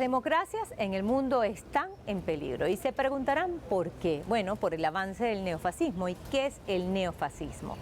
democracias en el mundo están en peligro y se preguntarán por qué. Bueno, por el avance del neofascismo. ¿Y qué es el neofascismo?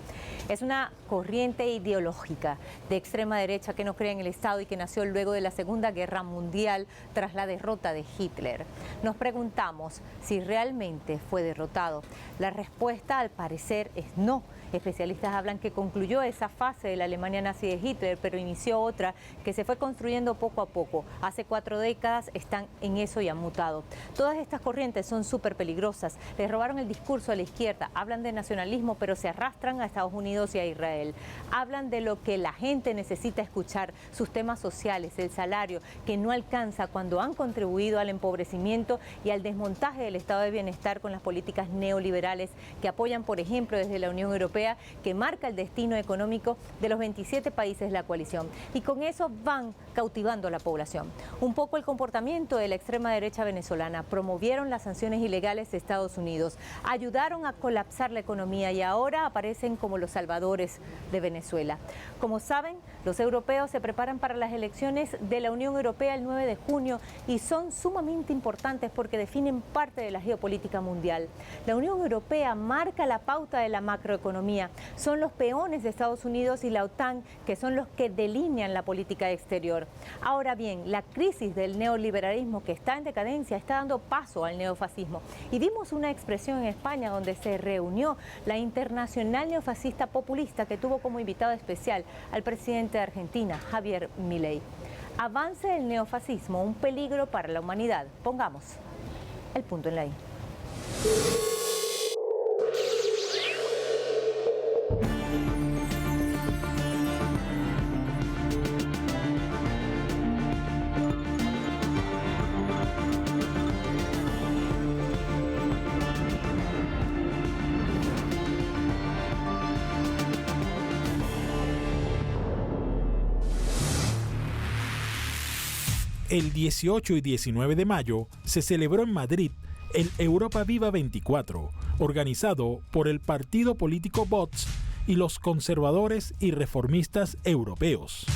Es una corriente ideológica de extrema derecha que no cree en el Estado y que nació luego de la Segunda Guerra Mundial tras la derrota de Hitler. Nos preguntamos si realmente fue derrotado. La respuesta al parecer es no. Especialistas hablan que concluyó esa fase de la Alemania nazi de Hitler, pero inició otra que se fue construyendo poco a poco. Hace 4 décadas están en eso y han mutado. Todas estas corrientes son súper peligrosas. Les robaron el discurso a la izquierda. Hablan de nacionalismo, pero se arrastran a Estados Unidos y a Israel. Hablan de lo que la gente necesita escuchar, sus temas sociales, el salario, que no alcanza cuando han contribuido al empobrecimiento y al desmontaje del estado de bienestar con las políticas neoliberales que apoyan, por ejemplo, desde la Unión Europea, que marca el destino económico de los 27 países de la coalición. Y con eso van cautivando a la población. Un poco el comportamiento de la extrema derecha venezolana. Promovieron las sanciones ilegales de Estados Unidos, ayudaron a colapsar la economía y ahora aparecen como los salvadores de Venezuela. Como saben, los europeos se preparan para las elecciones de la Unión Europea el 9 de junio y son sumamente importantes porque definen parte de la geopolítica mundial. La Unión Europea marca la pauta de la macroeconomía. Son los peones de Estados Unidos y la OTAN que son los que delinean la política exterior. Ahora bien, la crisis del neoliberalismo que está en decadencia está dando paso al neofascismo. Y vimos una expresión en España donde se reunió la Internacional Neofascista Populista que tuvo como invitado especial al presidente de Argentina, Javier Milei. Avance del neofascismo, un peligro para la humanidad. Pongamos el punto en la I. El 18 y 19 de mayo se celebró en Madrid el Europa Viva 24, organizado por el partido político Vox y los conservadores y reformistas europeos.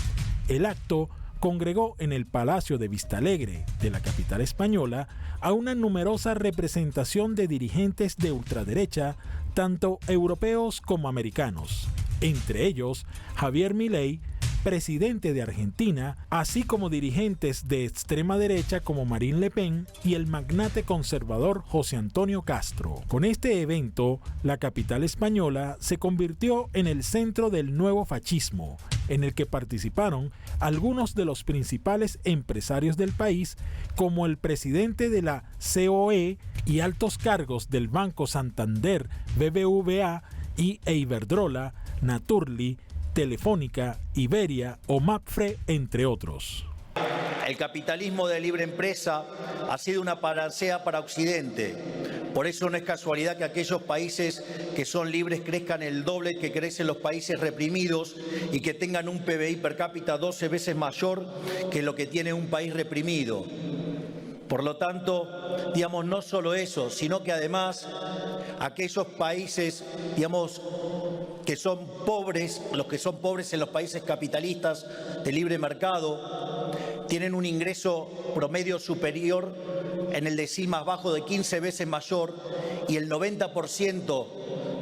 El acto congregó en el Palacio de Vistalegre de la capital española a una numerosa representación de dirigentes de ultraderecha, tanto europeos como americanos, entre ellos Javier Milei, presidente de Argentina, así como dirigentes de extrema derecha como Marine Le Pen y el magnate conservador José Antonio Castro. Con este evento, la capital española se convirtió en el centro del nuevo fascismo, en el que participaron algunos de los principales empresarios del país, como el presidente de la COE y altos cargos del Banco Santander, BBVA y Iberdrola, Naturli, Telefónica, Iberia o Mapfre, entre otros. El capitalismo de libre empresa ha sido una panacea para Occidente. Por eso no es casualidad que aquellos países que son libres crezcan el doble que crecen los países reprimidos y que tengan un PBI per cápita 12 veces mayor que lo que tiene un país reprimido. Por lo tanto, digamos, no solo eso, sino que además aquellos países, digamos, que son pobres, los que son pobres en los países capitalistas de libre mercado, tienen un ingreso promedio superior en el decil más bajo de 15 veces mayor y el 90%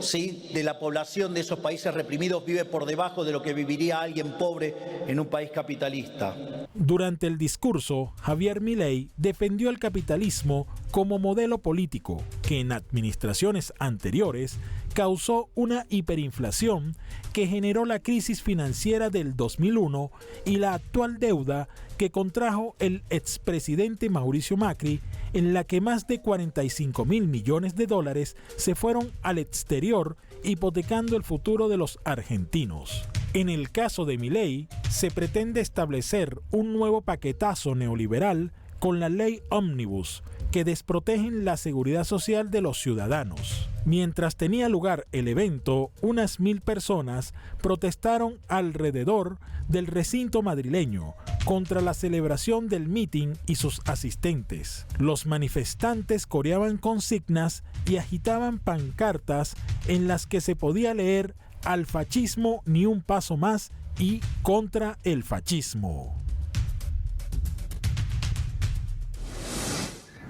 ¿sí? de la población de esos países reprimidos vive por debajo de lo que viviría alguien pobre en un país capitalista. Durante el discurso, Javier Milei defendió el capitalismo como modelo político que en administraciones anteriores causó una hiperinflación que generó la crisis financiera del 2001 y la actual deuda que contrajo el expresidente Mauricio Macri, en la que más de 45.000 millones de dólares se fueron al exterior, hipotecando el futuro de los argentinos. En el caso de Milei, se pretende establecer un nuevo paquetazo neoliberal con la ley Ómnibus, que desprotegen la seguridad social de los ciudadanos. Mientras tenía lugar el evento, unas 1.000 personas protestaron alrededor del recinto madrileño contra la celebración del mitin y sus asistentes. Los manifestantes coreaban consignas y agitaban pancartas en las que se podía leer "Al fascismo ni un paso más" y "Contra el fascismo".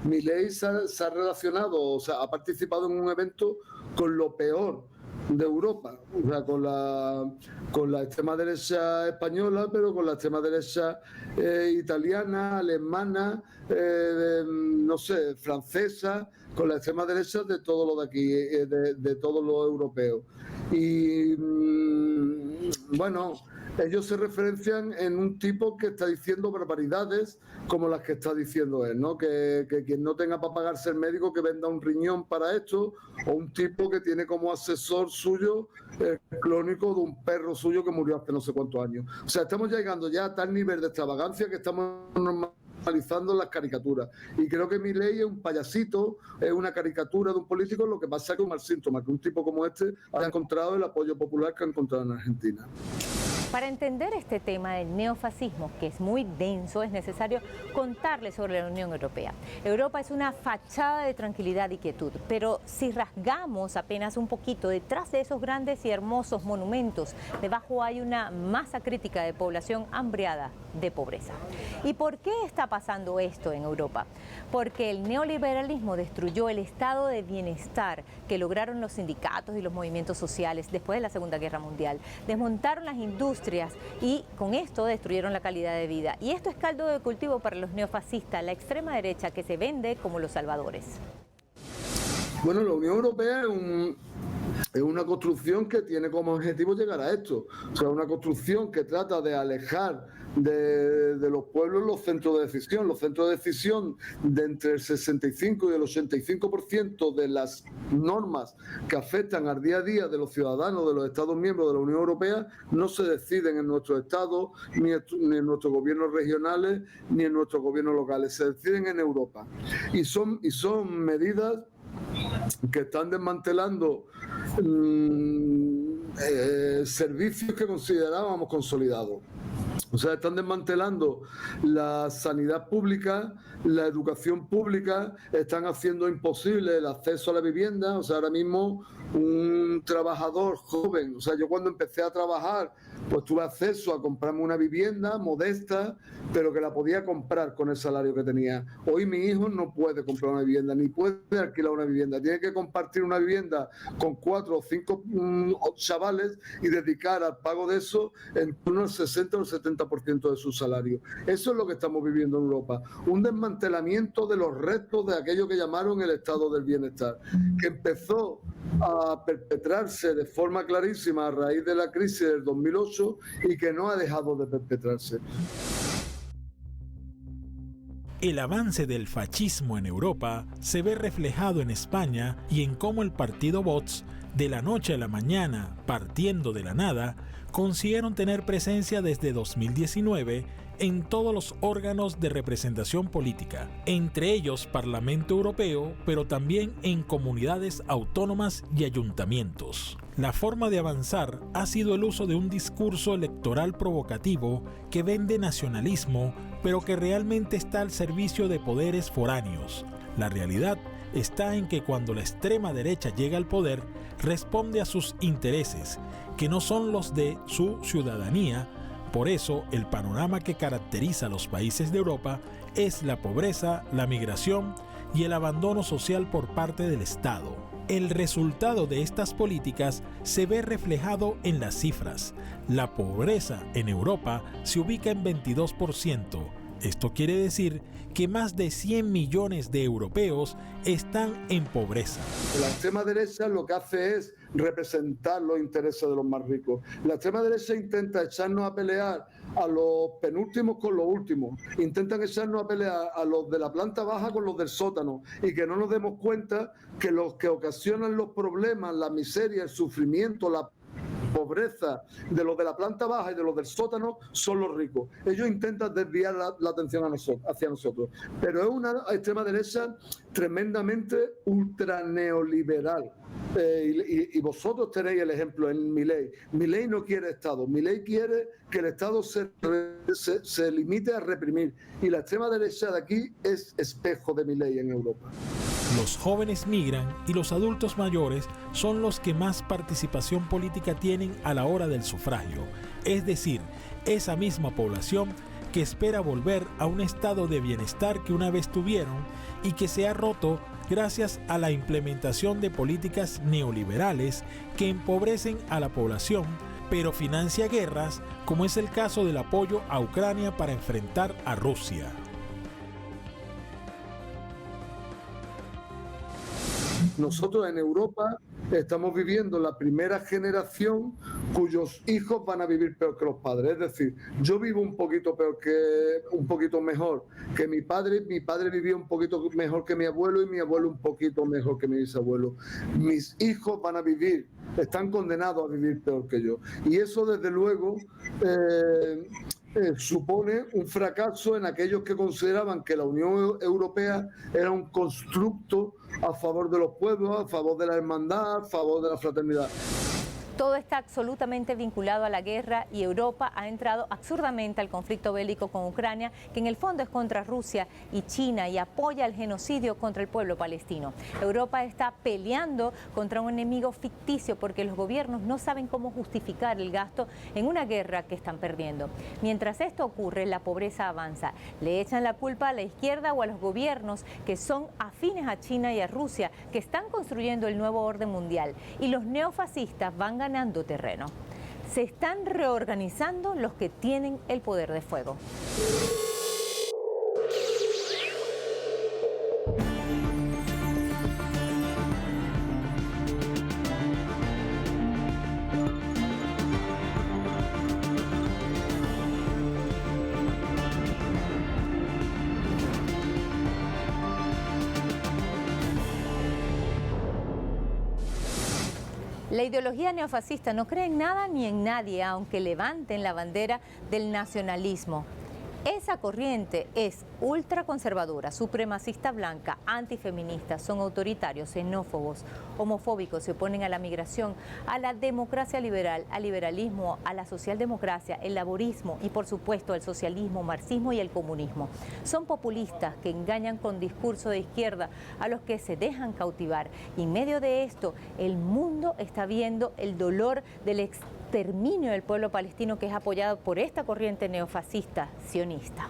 Milei se ha relacionado, o sea, ha participado en un evento con lo peor de Europa, o sea, con la extrema derecha española, pero con la extrema derecha italiana, alemana, no sé, francesa, con la extrema derecha de todo lo de aquí, de todo lo europeo. Y bueno, ellos se referencian en un tipo que está diciendo barbaridades como las que está diciendo él, ¿no? Que quien no tenga para pagarse el médico que venda un riñón para esto, o un tipo que tiene como asesor suyo el clónico de un perro suyo que murió hace no sé cuántos años. O sea, estamos llegando ya a tal nivel de extravagancia que estamos normalizando las caricaturas. Y creo que Milei es un payasito, es una caricatura de un político, lo que pasa es que es un mal síntoma, que un tipo como este haya encontrado el apoyo popular que ha encontrado en Argentina. Para entender este tema del neofascismo, que es muy denso, es necesario contarles sobre la Unión Europea. Europa es una fachada de tranquilidad y quietud, pero si rasgamos apenas un poquito detrás de esos grandes y hermosos monumentos, debajo hay una masa crítica de población hambriada de pobreza. ¿Y por qué está pasando esto en Europa? Porque el neoliberalismo destruyó el estado de bienestar que lograron los sindicatos y los movimientos sociales después de la Segunda Guerra Mundial. Desmontaron las industrias y con esto destruyeron la calidad de vida. Y esto es caldo de cultivo para los neofascistas, la extrema derecha que se vende como los salvadores. Bueno, la Unión Europea es una construcción que tiene como objetivo llegar a esto. O sea, una construcción que trata de alejar de los pueblos los centros de decisión. Los centros de decisión de entre el 65 y el 85% de las normas que afectan al día a día de los ciudadanos de los Estados miembros de la Unión Europea no se deciden en nuestros estados, ni en nuestros gobiernos regionales, ni en nuestros gobiernos locales. Se deciden en Europa. Y son medidas que están desmantelando servicios que considerábamos consolidados. O sea, están desmantelando la sanidad pública, la educación pública, están haciendo imposible el acceso a la vivienda. O sea, ahora mismo un trabajador joven, o sea, yo cuando empecé a trabajar, pues tuve acceso a comprarme una vivienda modesta, pero que la podía comprar con el salario que tenía. Hoy mi hijo no puede comprar una vivienda, ni puede alquilar una vivienda. Tiene que compartir una vivienda con 4 o 5 chavales y dedicar al pago de eso en torno al 60 o el 70% de su salario. Eso es lo que estamos viviendo en Europa. Un desmantelamiento de los restos de aquello que llamaron el estado del bienestar, que empezó a perpetrarse de forma clarísima a raíz de la crisis del 2008 y que no ha dejado de perpetrarse. El avance del fascismo en Europa se ve reflejado en España y en cómo el partido Vox, de la noche a la mañana, partiendo de la nada, consiguieron tener presencia desde 2019 en todos los órganos de representación política, entre ellos Parlamento Europeo, pero también en comunidades autónomas y ayuntamientos. La forma de avanzar ha sido el uso de un discurso electoral provocativo que vende nacionalismo, pero que realmente está al servicio de poderes foráneos. La realidad está en que cuando la extrema derecha llega al poder, responde a sus intereses, que no son los de su ciudadanía. Por eso, el panorama que caracteriza a los países de Europa es la pobreza, la migración y el abandono social por parte del Estado. El resultado de estas políticas se ve reflejado en las cifras. La pobreza en Europa se ubica en 22%. Esto quiere decir que más de 100 millones de europeos están en pobreza. La extrema derecha lo que hace es representar los intereses de los más ricos. La extrema derecha intenta echarnos a pelear a los penúltimos con los últimos. Intentan echarnos a pelear a los de la planta baja con los del sótano y que no nos demos cuenta que los que ocasionan los problemas, la miseria, el sufrimiento, la pobreza de los de la planta baja y de los del sótano son los ricos. Ellos intentan desviar la atención hacia nosotros. Pero es una extrema derecha tremendamente ultra neoliberal. Y vosotros tenéis el ejemplo en Milei. Milei no quiere Estado. Milei quiere que el Estado se limite a reprimir. Y la extrema derecha de aquí es espejo de Milei en Europa. Los jóvenes migran y los adultos mayores son los que más participación política tienen a la hora del sufragio. Es decir, esa misma población que espera volver a un estado de bienestar que una vez tuvieron y que se ha roto gracias a la implementación de políticas neoliberales que empobrecen a la población, pero financia guerras, como es el caso del apoyo a Ucrania para enfrentar a Rusia. Nosotros en Europa estamos viviendo la primera generación cuyos hijos van a vivir peor que los padres. Es decir, yo vivo un poquito mejor que mi padre vivía un poquito mejor que mi abuelo y mi abuelo un poquito mejor que mi bisabuelo. Mis hijos van a vivir, están condenados a vivir peor que yo. Y eso desde luego supone un fracaso en aquellos que consideraban que la Unión Europea era un constructo a favor de los pueblos, a favor de la hermandad, a favor de la fraternidad. Todo está absolutamente vinculado a la guerra y Europa ha entrado absurdamente al conflicto bélico con Ucrania, que en el fondo es contra Rusia y China y apoya el genocidio contra el pueblo palestino. Europa está peleando contra un enemigo ficticio porque los gobiernos no saben cómo justificar el gasto en una guerra que están perdiendo. Mientras esto ocurre, la pobreza avanza. Le echan la culpa a la izquierda o a los gobiernos que son afines a China y a Rusia, que están construyendo el nuevo orden mundial. Y los neofascistas van ganando terreno. Se están reorganizando los que tienen el poder de fuego. La ideología neofascista no cree en nada ni en nadie, aunque levanten la bandera del nacionalismo. Esa corriente es ultraconservadora, supremacista blanca, antifeminista, son autoritarios, xenófobos, homofóbicos, se oponen a la migración, a la democracia liberal, al liberalismo, a la socialdemocracia, el laborismo y por supuesto al socialismo, marxismo y el comunismo. Son populistas que engañan con discurso de izquierda a los que se dejan cautivar. Y en medio de esto, el mundo está viendo el dolor del exterminio del pueblo palestino que es apoyado por esta corriente neofascista sionista.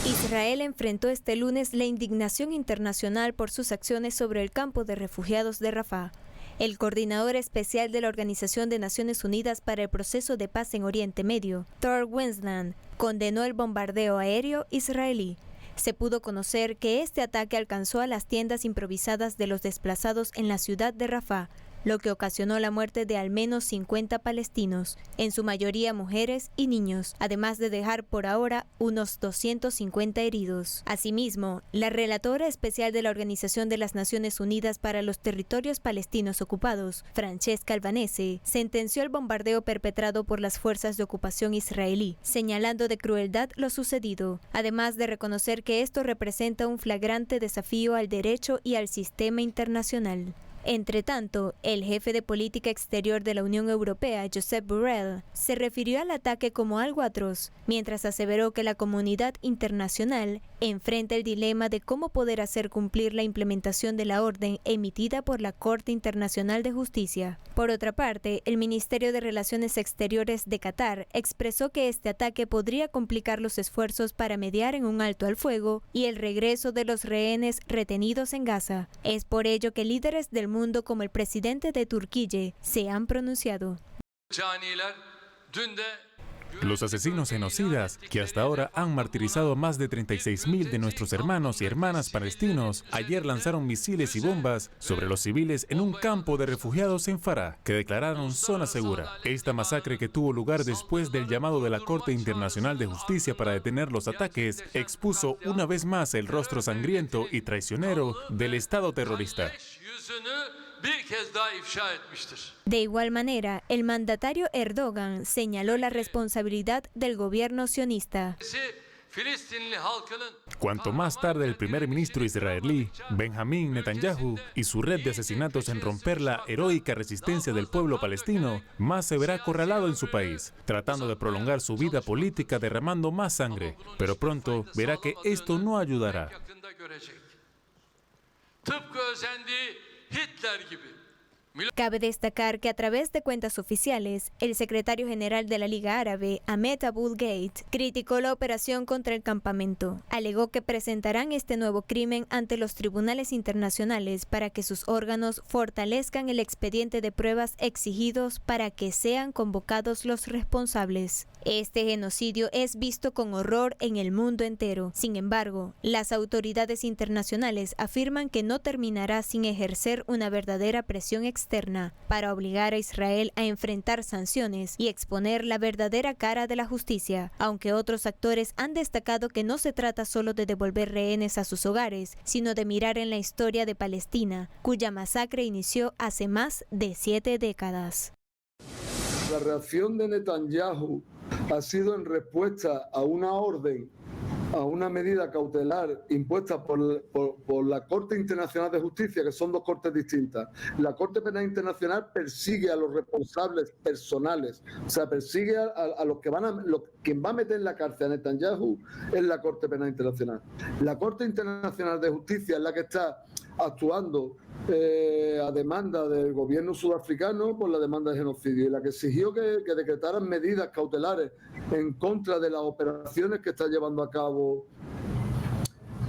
Israel enfrentó este lunes la indignación internacional por sus acciones sobre el campo de refugiados de Rafah. El coordinador especial de la Organización de Naciones Unidas para el Proceso de Paz en Oriente Medio, Tor Wennesland, condenó el bombardeo aéreo israelí. Se pudo conocer que este ataque alcanzó a las tiendas improvisadas de los desplazados en la ciudad de Rafah, lo que ocasionó la muerte de al menos 50 palestinos, en su mayoría mujeres y niños, además de dejar por ahora unos 250 heridos. Asimismo, la relatora especial de la Organización de las Naciones Unidas para los Territorios Palestinos Ocupados, Francesca Albanese, sentenció el bombardeo perpetrado por las fuerzas de ocupación israelí, señalando de crueldad lo sucedido, además de reconocer que esto representa un flagrante desafío al derecho y al sistema internacional. Entre tanto, el jefe de política exterior de la Unión Europea, Josep Borrell, se refirió al ataque como algo atroz, mientras aseveró que la comunidad internacional enfrenta el dilema de cómo poder hacer cumplir la implementación de la orden emitida por la Corte Internacional de Justicia. Por otra parte, el Ministerio de Relaciones Exteriores de Qatar expresó que este ataque podría complicar los esfuerzos para mediar en un alto al fuego y el regreso de los rehenes retenidos en Gaza. Es por ello que líderes del mundo como el presidente de Turquía se han pronunciado. Los asesinos genocidas, que hasta ahora han martirizado a más de 36.000 de nuestros hermanos y hermanas palestinos, ayer lanzaron misiles y bombas sobre los civiles en un campo de refugiados en Farah, que declararon zona segura. Esta masacre, que tuvo lugar después del llamado de la Corte Internacional de Justicia para detener los ataques, expuso una vez más el rostro sangriento y traicionero del Estado terrorista. De igual manera, el mandatario Erdogan señaló la responsabilidad del gobierno sionista. Cuanto más tarde el primer ministro israelí, Benjamín Netanyahu, y su red de asesinatos en romper la heroica resistencia del pueblo palestino, más se verá acorralado en su país, tratando de prolongar su vida política derramando más sangre. Pero pronto verá que esto no ayudará. Cabe destacar que a través de cuentas oficiales, el secretario general de la Liga Árabe, Ahmed Abul Gheit, criticó la operación contra el campamento. Alegó que presentarán este nuevo crimen ante los tribunales internacionales para que sus órganos fortalezcan el expediente de pruebas exigidos para que sean convocados los responsables. Este genocidio es visto con horror en el mundo entero. Sin embargo, las autoridades internacionales afirman que no terminará sin ejercer una verdadera presión externa para obligar a Israel a enfrentar sanciones y exponer la verdadera cara de la justicia, aunque otros actores han destacado que no se trata solo de devolver rehenes a sus hogares, sino de mirar en la historia de Palestina, cuya masacre inició hace más de 7 décadas. La reacción de Netanyahu ha sido en respuesta a una orden, a una medida cautelar impuesta por la Corte Internacional de Justicia, que son dos cortes distintas. La Corte Penal Internacional persigue a los responsables personales, o sea, persigue a los que quien va a meter en la cárcel a Netanyahu es la Corte Penal Internacional. La Corte Internacional de Justicia es la que está actuando a demanda del gobierno sudafricano por la demanda de genocidio, y la que exigió que decretaran medidas cautelares en contra de las operaciones que está llevando a cabo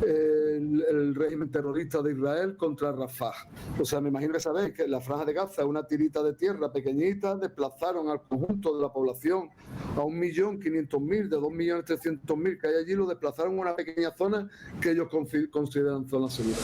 el régimen terrorista de Israel contra Rafah. O sea, me imagino que sabéis que la Franja de Gaza es una tirita de tierra pequeñita, desplazaron al conjunto de la población a 1.500.000 de 2.300.000 que hay allí, lo desplazaron a una pequeña zona que ellos consideran zona segura.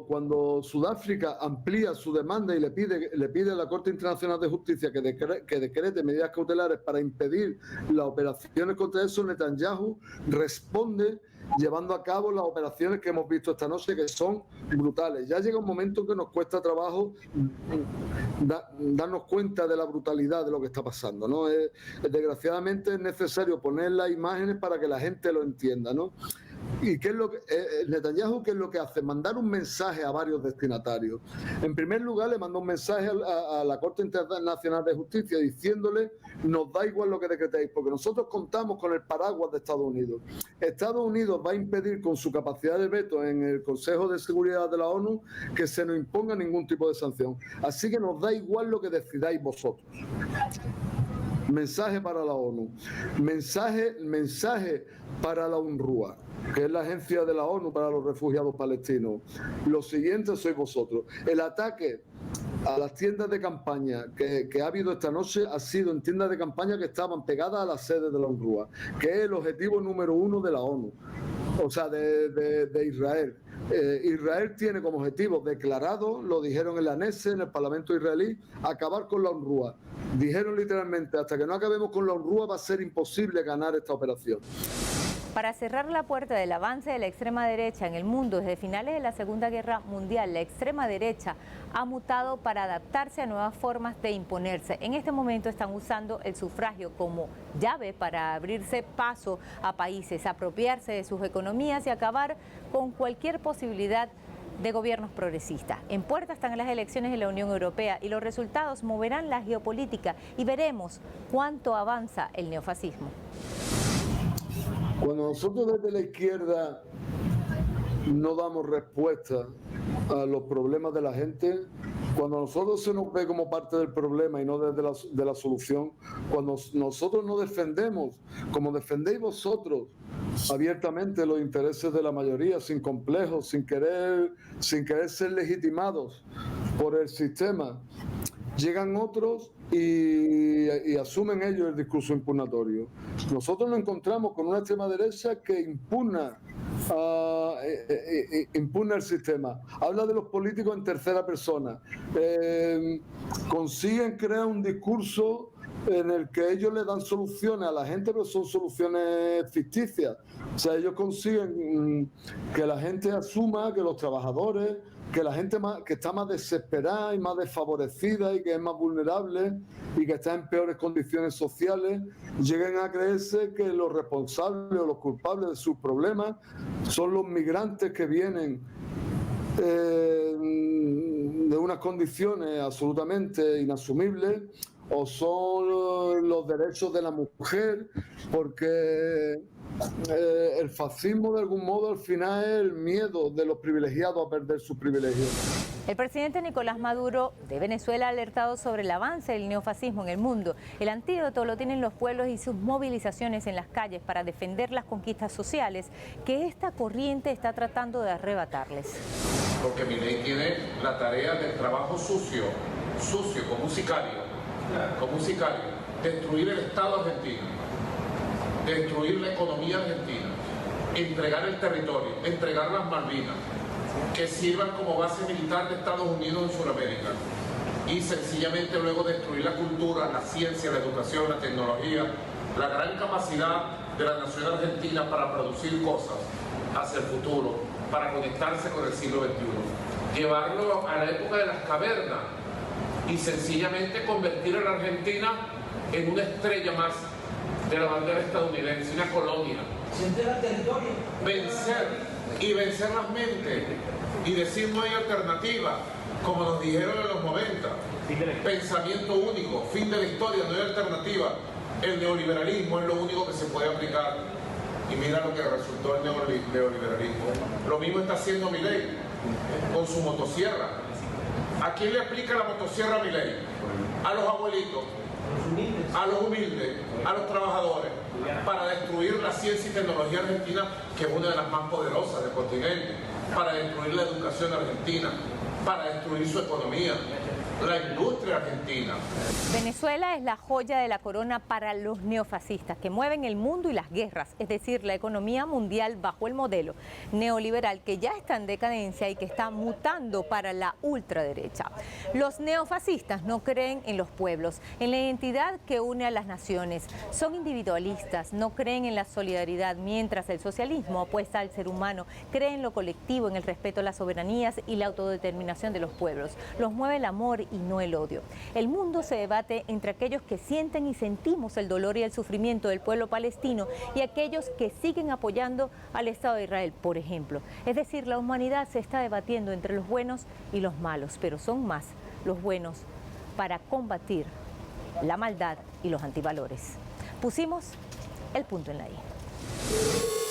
Cuando Sudáfrica amplía su demanda y le pide a la Corte Internacional de Justicia que decrete medidas cautelares para impedir las operaciones contra eso, Netanyahu responde llevando a cabo las operaciones que hemos visto esta noche, que son brutales. Ya llega un momento que nos cuesta trabajo darnos cuenta de la brutalidad de lo que está pasando, ¿no? Desgraciadamente es necesario poner las imágenes para que la gente lo entienda, ¿no? ¿Y qué es lo que Netanyahu qué es lo que hace? Mandar un mensaje a varios destinatarios. En primer lugar, le manda un mensaje a la Corte Internacional de Justicia diciéndole: nos da igual lo que decretéis, porque nosotros contamos con el paraguas de Estados Unidos. Estados Unidos va a impedir con su capacidad de veto en el Consejo de Seguridad de la ONU que se nos imponga ningún tipo de sanción. Así que nos da igual lo que decidáis vosotros. Mensaje para la ONU. Mensaje para la UNRWA, que es la agencia de la ONU para los refugiados palestinos. Lo siguiente sois vosotros. El ataque a las tiendas de campaña que ha habido esta noche ha sido en tiendas de campaña que estaban pegadas a la sede de la UNRWA, que es el objetivo número 1 de la ONU, o sea, de Israel. Israel tiene como objetivo declarado, lo dijeron en la Knesset, en el Parlamento israelí, acabar con la UNRWA. Dijeron literalmente: hasta que no acabemos con la UNRWA va a ser imposible ganar esta operación. Para cerrar la puerta del avance de la extrema derecha en el mundo desde finales de la Segunda Guerra Mundial, la extrema derecha ha mutado para adaptarse a nuevas formas de imponerse. En este momento están usando el sufragio como llave para abrirse paso a países, apropiarse de sus economías y acabar con cualquier posibilidad de gobiernos progresistas. En puerta están las elecciones de la Unión Europea y los resultados moverán la geopolítica y veremos cuánto avanza el neofascismo. Cuando nosotros desde la izquierda no damos respuesta a los problemas de la gente, cuando nosotros se nos ve como parte del problema y no desde la solución, cuando nosotros no defendemos, como defendéis vosotros, abiertamente los intereses de la mayoría, sin complejos, sin querer ser legitimados por el sistema, llegan otros y asumen ellos el discurso impugnatorio. Nosotros nos encontramos con una extrema derecha que impugna el sistema, habla de los políticos en tercera persona, consiguen crear un discurso en el que ellos le dan soluciones a la gente, pero son soluciones ficticias. O sea, ellos consiguen que la gente asuma, que los trabajadores, que la gente que está más desesperada y más desfavorecida y que es más vulnerable y que está en peores condiciones sociales, lleguen a creerse que los responsables o los culpables de sus problemas son los migrantes que vienen de unas condiciones absolutamente inasumibles, o son los derechos de la mujer, porque el fascismo de algún modo al final es el miedo de los privilegiados a perder sus privilegios. El presidente Nicolás Maduro de Venezuela ha alertado sobre el avance del neofascismo en el mundo. El antídoto lo tienen los pueblos y sus movilizaciones en las calles para defender las conquistas sociales que esta corriente está tratando de arrebatarles. Porque Milei tiene la tarea del trabajo sucio como un sicario, destruir el Estado argentino, destruir la economía argentina, entregar el territorio, entregar las Malvinas, que sirvan como base militar de Estados Unidos en Sudamérica, y sencillamente luego destruir la cultura, la ciencia, la educación, la tecnología, la gran capacidad de la nación argentina para producir cosas hacia el futuro, para conectarse con el siglo XXI, llevarlo a la época de las cavernas y sencillamente convertir a la Argentina en una estrella más de la bandera estadounidense, una colonia. Vencer las mentes y decir no hay alternativa, como nos dijeron en los 90. Pensamiento único, fin de la historia, no hay alternativa. El neoliberalismo es lo único que se puede aplicar. Y mira lo que resultó el neoliberalismo. Lo mismo está haciendo Milei con su motosierra. ¿A quién le aplica la motosierra a Milei? A los abuelitos, a los humildes, a los trabajadores, para destruir la ciencia y tecnología argentina, que es una de las más poderosas del continente, para destruir la educación argentina, para destruir su economía, la industria argentina. Venezuela es la joya de la corona para los neofascistas que mueven el mundo y las guerras, es decir, la economía mundial bajo el modelo neoliberal que ya está en decadencia y que está mutando para la ultraderecha. Los neofascistas no creen en los pueblos, en la identidad que une a las naciones. Son individualistas, no creen en la solidaridad, mientras el socialismo apuesta al ser humano, cree en lo colectivo, en el respeto a las soberanías y la autodeterminación de los pueblos. Los mueve el amor y no el odio. El mundo se debate entre aquellos que sienten y sentimos el dolor y el sufrimiento del pueblo palestino y aquellos que siguen apoyando al Estado de Israel, por ejemplo. Es decir, la humanidad se está debatiendo entre los buenos y los malos, pero son más los buenos para combatir la maldad y los antivalores. Pusimos el punto en la I.